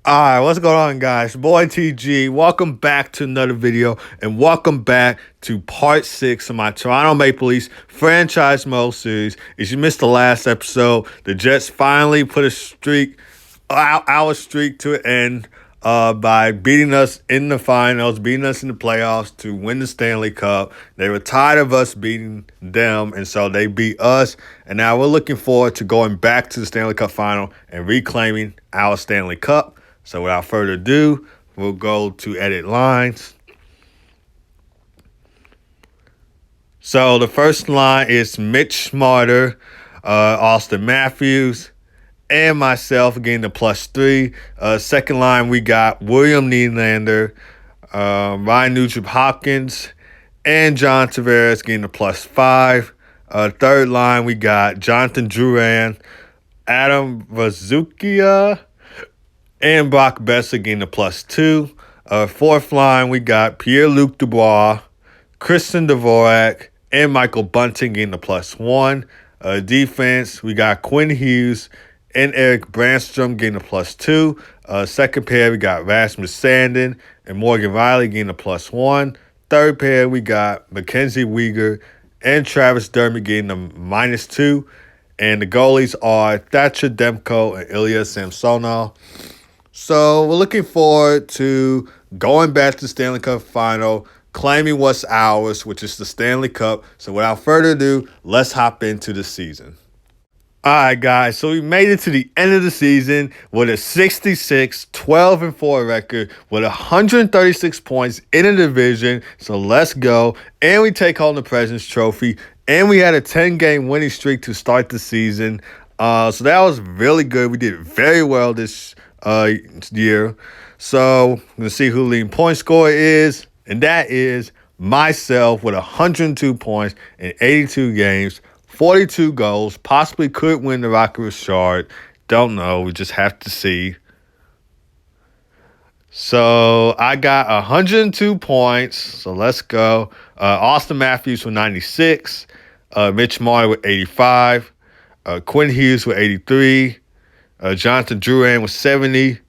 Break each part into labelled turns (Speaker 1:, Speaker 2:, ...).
Speaker 1: Alright, what's going on, guys? Boy TG, welcome back to another video, and welcome back to part 6 of my Toronto Maple Leafs franchise mode series. If you missed the last episode, the Jets finally put our streak to an end by beating us in the finals, beating us in the playoffs to win the Stanley Cup. They were tired of us beating them, and so they beat us. And now we're looking forward to going back to the Stanley Cup final and reclaiming our Stanley Cup. So without further ado, we'll go to edit lines. So the first line is Mitch Marner, Austin Matthews, and myself getting the +3. Second line, we got William Nylander, Ryan Nugent-Hopkins, and John Tavares getting the +5. Third line, we got Jonathan Drouin, Adam Ruzicka, and Brock Boeser getting the +2. Fourth line, we got Pierre-Luc Dubois, Kristen Dvorak, and Michael Bunting getting the +1. Defense, we got Quinn Hughes and Erik Brannstrom getting the +2. Second pair, we got Rasmus Sandin and Morgan Rielly getting the +1. Third pair, we got Mackenzie Weegar and Travis Dermott getting the -2. And the goalies are Thatcher Demko and Ilya Samsonov. So we're looking forward to going back to the Stanley Cup final, claiming what's ours, which is the Stanley Cup. So without further ado, let's hop into the season. All right, guys, so we made it to the end of the season with a 66-12-4 record with 136 points in the division. So let's go. And we take home the President's Trophy. And we had a 10-game winning streak to start the season. So that was really good. We did very well this year. So I'm going to see who the leading point scorer is. And that is myself with 102 points in 82 games. 42 goals, possibly could win the Rocket Richard. Don't know. We just have to see. So I got 102 points. So let's go. Austin Matthews with 96. Mitch Marner with 85. Quinn Hughes with 83. Jonathan Drouin with 70.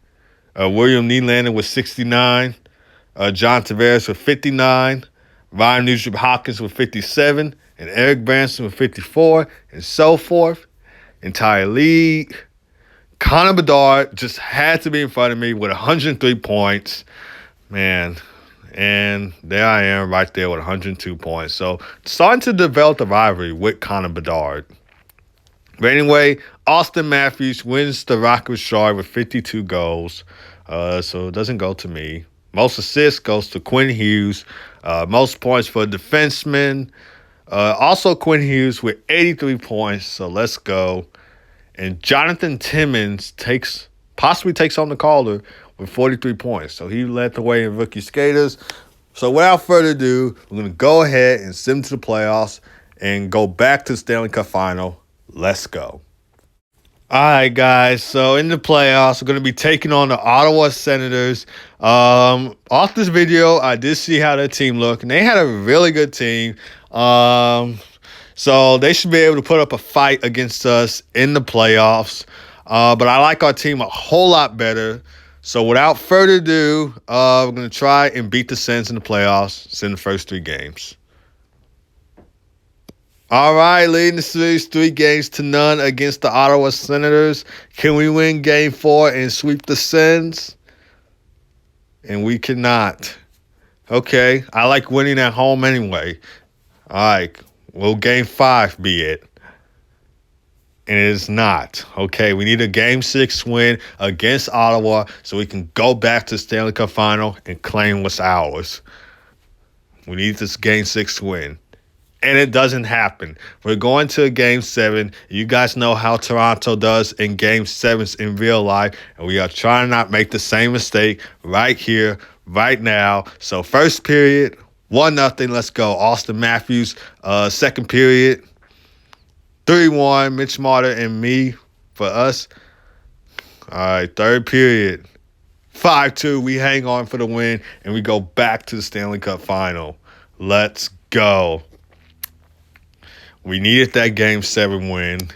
Speaker 1: William Nylander with 69. John Tavares with 59. Ryan Nugent-Hopkins with 57. And Erik Brannstrom with 54, and so forth. Entire league. Connor Bedard just had to be in front of me with 103 points. Man, and there I am right there with 102 points. So starting to develop the rivalry with Connor Bedard. But anyway, Austin Matthews wins the Rocket Richard with 52 goals. So it doesn't go to me. Most assists goes to Quinn Hughes. Most points for a defenseman. Also, Quinn Hughes with 83 points, so let's go. And Jonathan Timmins possibly takes on the Calder with 43 points. So he led the way in rookie skaters. So without further ado, we're going to go ahead and send to the playoffs and go back to the Stanley Cup final. Let's go. All right, guys. So in the playoffs, we're going to be taking on the Ottawa Senators. Off this video, I did see how their team looked, and they had a really good team. So they should be able to put up a fight against us in the playoffs. But I like our team a whole lot better. So without further ado, we're going to try and beat the Sens in the playoffs in the first 3 games. All right, leading the series 3-0 against the Ottawa Senators. Can we win Game 4 and sweep the Sens? And we cannot. Okay, I like winning at home anyway. All right, will Game 5 be it? And it is not. Okay, we need a Game 6 win against Ottawa so we can go back to the Stanley Cup final and claim what's ours. We need this Game 6 win. And it doesn't happen. We're going to a Game 7. You guys know how Toronto does in Game 7s in real life. And we are trying to not make the same mistake right here, right now. So first period, 1-0. Let's go. Austin Matthews. Second period, 3-1. Mitch Marner and me for us. All right, third period, 5-2. We hang on for the win, and we go back to the Stanley Cup final. Let's go. We needed that Game 7 win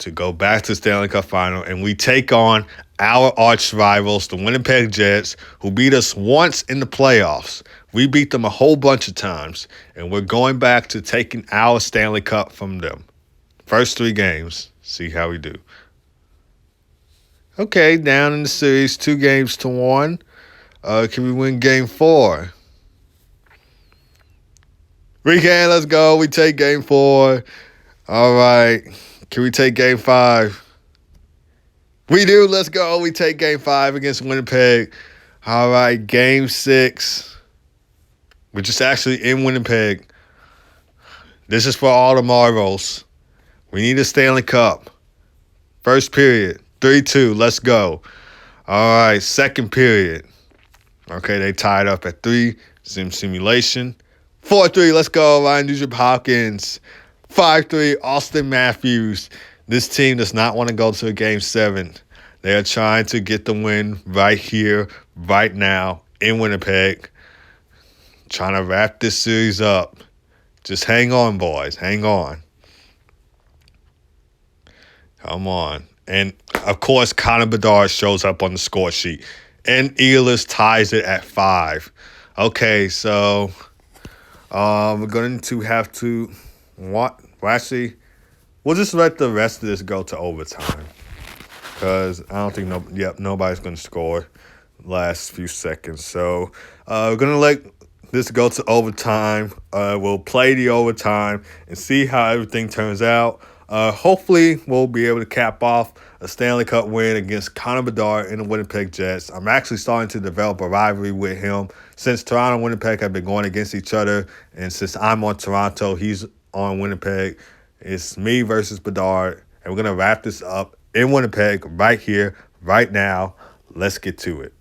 Speaker 1: to go back to the Stanley Cup final, and we take on our arch rivals, the Winnipeg Jets, who beat us once in the playoffs. We beat them a whole bunch of times, and we're going back to taking our Stanley Cup from them. First 3 games, see how we do. Okay, down in the series, 2-1. Can we win game 4? We can, let's go. We take game 4. All right. Can we take game 5? We do, let's go. We take game 5 against Winnipeg. All right, game 6. We're just actually in Winnipeg. This is for all the marbles. We need a Stanley Cup. First period, 3-2, let's go. All right, second period. Okay, they tied up at 3. Simulation. 4-3, let's go. Ryan Nugent-Hopkins. 5-3, Austin Matthews. This team does not want to go to a game 7. They are trying to get the win right here, right now, in Winnipeg. Trying to wrap this series up. Just hang on, boys. Hang on. Come on. And, of course, Connor Bedard shows up on the score sheet. And Ehlers ties it at 5. Okay, so we're going to have to what? Well, actually, we'll just let the rest of this go to overtime. Because I don't think nobody's going to score last few seconds. So we're going to let this go to overtime. We'll play the overtime and see how everything turns out. Hopefully, we'll be able to cap off a Stanley Cup win against Connor Bedard and the Winnipeg Jets. I'm actually starting to develop a rivalry with him since Toronto and Winnipeg have been going against each other. And since I'm on Toronto, he's on Winnipeg. It's me versus Bedard. And we're going to wrap this up in Winnipeg right here, right now. Let's get to it.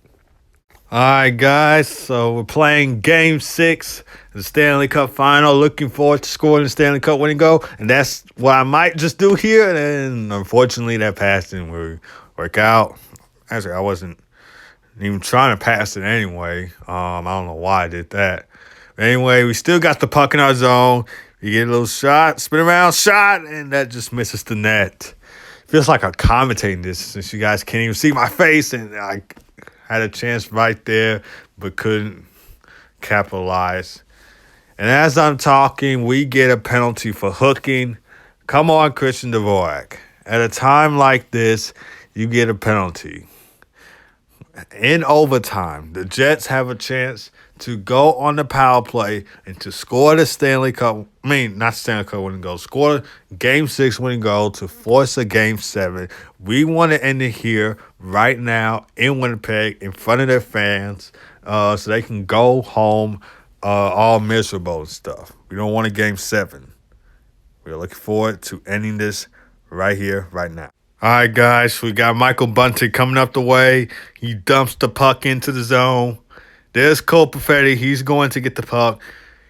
Speaker 1: All right, guys. So we're playing Game 6, the Stanley Cup Final. Looking forward to scoring the Stanley Cup winning goal, and that's what I might just do here. And unfortunately, that pass didn't really work out. Actually, I wasn't even trying to pass it anyway. I don't know why I did that. But anyway, we still got the puck in our zone. You get a little shot, spin around, shot, and that just misses the net. Feels like I'm commentating this since you guys can't even see my face, and I had a chance right there, but couldn't capitalize. And as I'm talking, we get a penalty for hooking. Come on, Christian Dvorak. At a time like this, you get a penalty. In overtime, the Jets have a chance to go on the power play and to score the Stanley Cup. Not Stanley Cup winning goal. Score Game 6 winning goal to force a Game 7. We want to end it here right now in Winnipeg in front of their fans so they can go home all miserable and stuff. We don't want a Game 7. We're looking forward to ending this right here, right now. All right, guys, we got Michael Bunting coming up the way. He dumps the puck into the zone. There's Cole Perfetti. He's going to get the puck.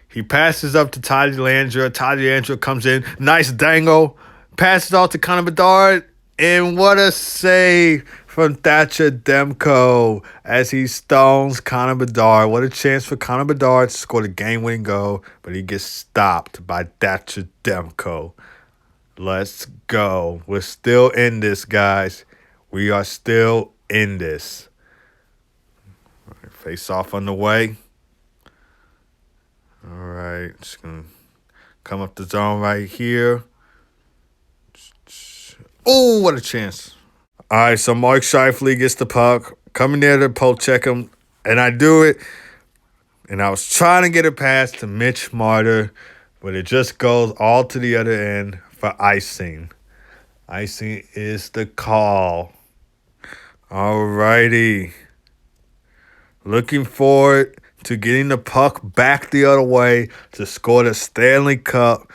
Speaker 1: He passes up to Ty Dellandrea. Ty Dellandrea comes in. Nice dangle. Passes off to Connor Bedard. And what a save from Thatcher Demko as he stones Connor Bedard. What a chance for Connor Bedard to score the game-winning goal, but he gets stopped by Thatcher Demko. Let's go. We're still in this, guys. We are still in this. Face off on the way. All right. Just going to come up the zone right here. Oh, what a chance. All right, so Mark Scheifele gets the puck. Coming there to poke check him. And I do it. And I was trying to get it past to Mitch Marner. But it just goes all to the other end for icing. Icing is the call. All righty. Looking forward to getting the puck back the other way to score the Stanley Cup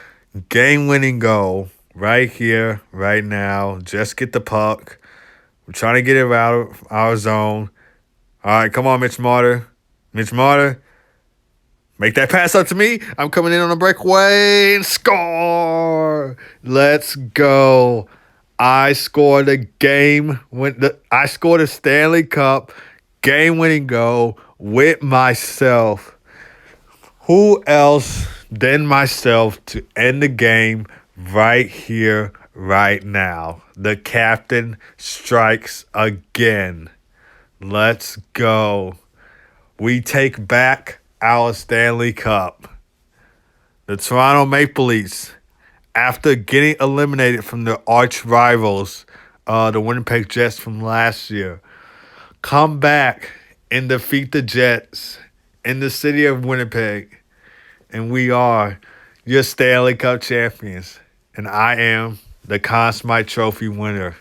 Speaker 1: game-winning goal right here, right now. Just get the puck. We're trying to get it out of our zone. All right, come on, Mitch Marner. Mitch Marner. Make that pass up to me. I'm coming in on a breakaway and score. Let's go. I scored a I scored a Stanley Cup game-winning goal with myself. Who else than myself to end the game right here, right now. The captain strikes again. Let's go. We take back our Stanley Cup. The Toronto Maple Leafs, after getting eliminated from their arch rivals, the Winnipeg Jets from last year, come back and defeat the Jets in the city of Winnipeg. And we are your Stanley Cup champions. And I am the Conn Smythe Trophy winner.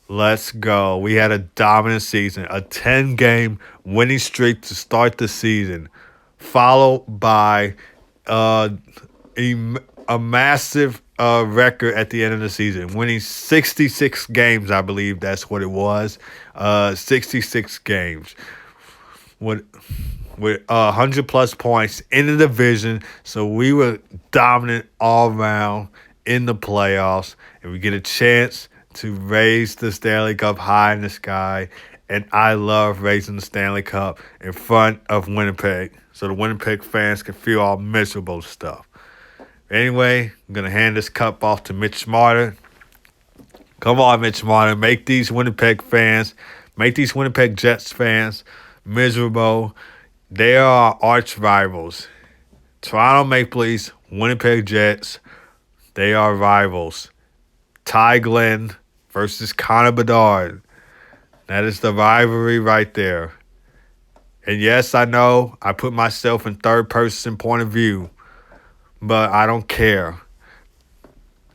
Speaker 1: Let's go. We had a dominant season, a 10-game winning streak to start the season, followed by a massive record at the end of the season, winning 66 games, I believe that's what it was. 66 games with 100-plus points in the division. So we were dominant all around in the playoffs, and we get a chance to raise the Stanley Cup high in the sky. And I love raising the Stanley Cup in front of Winnipeg so the Winnipeg fans can feel all miserable stuff. Anyway, I'm going to hand this cup off to Mitch Marner. Come on, Mitch Marner. Make these Winnipeg Jets fans miserable. They are our arch rivals. Toronto Maple Leafs, Winnipeg Jets, they are rivals. Ty Glenn versus Connor Bedard. That is the rivalry right there. And yes, I know I put myself in third person point of view, but I don't care.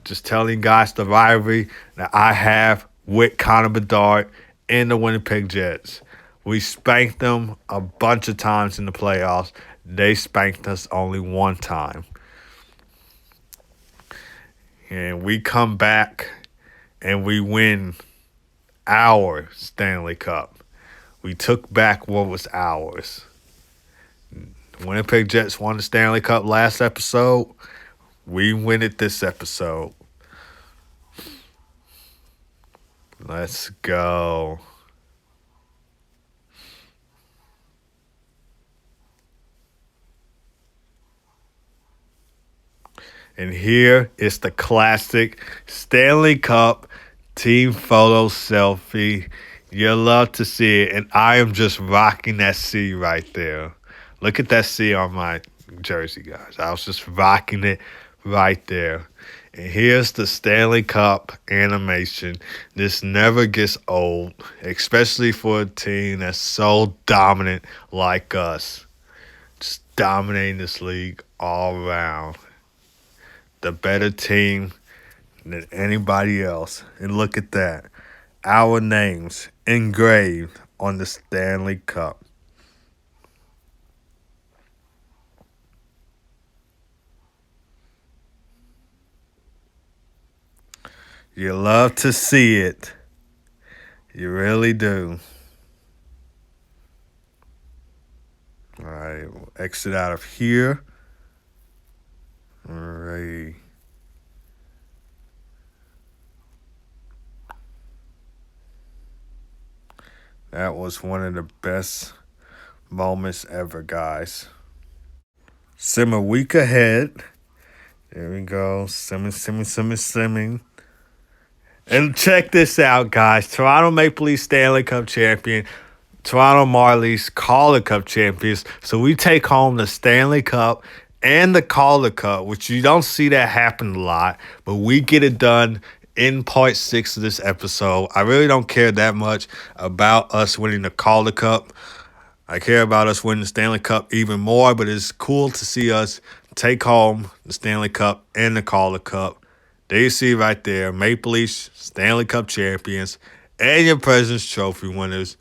Speaker 1: Just telling you guys the rivalry that I have with Connor Bedard and the Winnipeg Jets. We spanked them a bunch of times in the playoffs. They spanked us only one time. And we come back and we win our Stanley Cup. We took back what was ours. The Winnipeg Jets won the Stanley Cup last episode. We win it this episode. Let's go. And here is the classic Stanley Cup team photo selfie. You love to see it. And I am just rocking that C right there. Look at that C on my jersey, guys. I was just rocking it right there. And here's the Stanley Cup animation. This never gets old, especially for a team that's so dominant like us. Just dominating this league all around. The better team than anybody else. And look at that. Our names engraved on the Stanley Cup. You love to see it. You really do. All right, we'll exit out of here. All right. That was one of the best moments ever, guys. Simmer week ahead. There we go. Simming. And check this out, guys. Toronto Maple Leafs Stanley Cup champion. Toronto Marlies Calder Cup champions. So we take home the Stanley Cup and the Calder Cup, which you don't see that happen a lot. But we get it done in part 6 of this episode. I really don't care that much about us winning the Calder Cup. I care about us winning the Stanley Cup even more, but it's cool to see us take home the Stanley Cup and the Calder Cup. There you see right there, Maple Leafs Stanley Cup champions and your President's Trophy winners.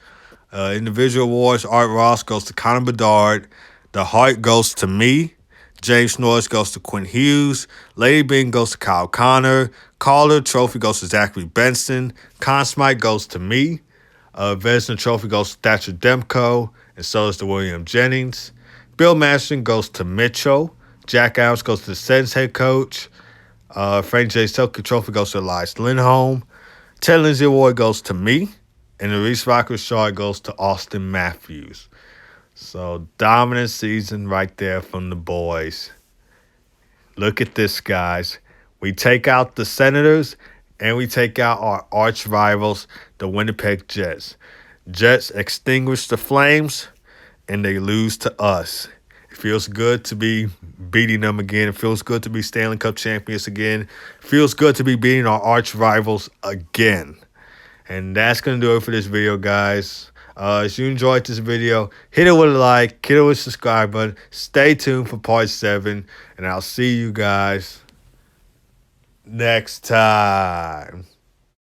Speaker 1: Individual awards, Art Ross goes to Connor Bedard. The Hart goes to me. James Norris goes to Quinn Hughes. Lady Byng goes to Kyle Connor. Calder Trophy goes to Zachary Benson. Conn Smythe goes to me. Vezina Trophy goes to Thatcher Demko. And so does the William Jennings. Bill Masterton goes to Mitchell. Jack Adams goes to the Sens head coach. Frank J. Selke Trophy goes to Elias Lindholm. Ted Lindsay Award goes to me. And the Reese Rocker Shard goes to Austin Matthews. So, dominant season right there from the boys. Look at this, guys. We take out the Senators, and we take out our arch rivals, the Winnipeg Jets. Jets extinguish the flames, and they lose to us. It feels good to be beating them again. It feels good to be Stanley Cup champions again. It feels good to be beating our arch rivals again. And that's going to do it for this video, guys. If you enjoyed this video, hit it with a like, hit it with a subscribe button. Stay tuned for part 7, and I'll see you guys next time.